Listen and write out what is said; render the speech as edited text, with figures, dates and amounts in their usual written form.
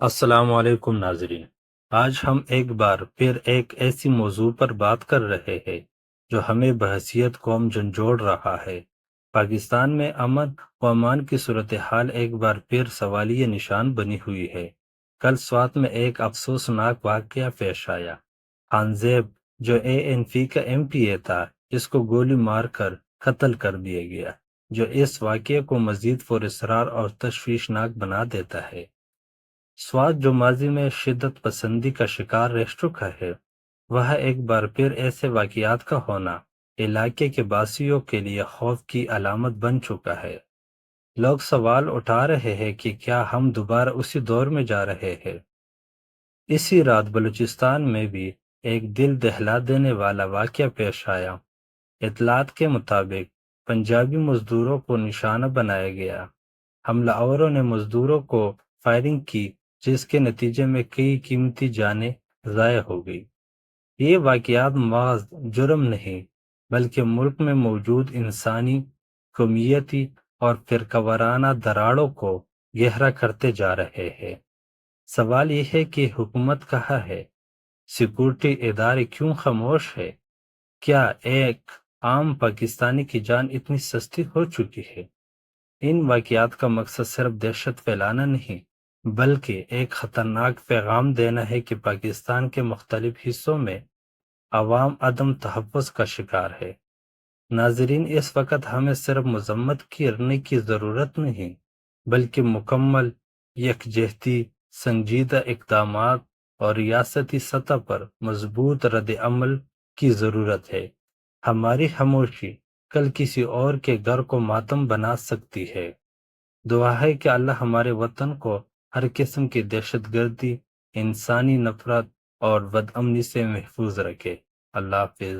السلام علیکم ناظرین۔ آج ہم ایک بار پھر ایک ایسی موضوع پر بات کر رہے ہیں جو ہمیں بحیثیت قوم جھنجھوڑ رہا ہے۔ پاکستان میں امن و امان کی صورتحال ایک بار پھر سوالیہ نشان بنی ہوئی ہے۔ کل سوات میں ایک افسوسناک واقعہ پیش آیا۔ خان زیب جو ANP کا MPA تھا، اس کو گولی مار کر قتل کر دیا گیا، جو اس واقعے کو مزید پراسرار اور تشویشناک بنا دیتا ہے۔ سوات جو ماضی میں شدت پسندی کا شکار رہ چکا ہے، وہ ایک بار پھر ایسے واقعات کا ہونا علاقے کے باسیوں کے لیے خوف کی علامت بن چکا ہے۔ لوگ سوال اٹھا رہے ہیں کہ کیا ہم دوبارہ اسی دور میں جا رہے ہیں۔ اسی رات بلوچستان میں بھی ایک دل دہلا دینے والا واقعہ پیش آیا۔ اطلاعات کے مطابق پنجابی مزدوروں کو نشانہ بنایا گیا۔ حملہ آوروں نے مزدوروں کو فائرنگ کی، جس کے نتیجے میں کئی قیمتی جانیں ضائع ہو گئی۔ یہ واقعات محض جرم نہیں، بلکہ ملک میں موجود انسانی، قومیتی اور فرقہ وارانہ دراڑوں کو گہرا کرتے جا رہے ہیں۔ سوال یہ ہے کہ حکومت کہاں ہے؟ سیکورٹی ادارے کیوں خاموش ہے؟ کیا ایک عام پاکستانی کی جان اتنی سستی ہو چکی ہے؟ ان واقعات کا مقصد صرف دہشت پھیلانا نہیں، بلکہ ایک خطرناک پیغام دینا ہے کہ پاکستان کے مختلف حصوں میں عوام عدم تحفظ کا شکار ہے۔ ناظرین، اس وقت ہمیں صرف مذمت کرنے کی ضرورت نہیں، بلکہ مکمل یکجہتی، سنجیدہ اقدامات اور ریاستی سطح پر مضبوط رد عمل کی ضرورت ہے۔ ہماری خاموشی کل کسی اور کے گھر کو ماتم بنا سکتی ہے۔ دعا ہے کہ اللہ ہمارے وطن کو ہر قسم کی دہشت گردی، انسانی نفرت اور بد امنی سے محفوظ رکھے۔ اللہ حافظ۔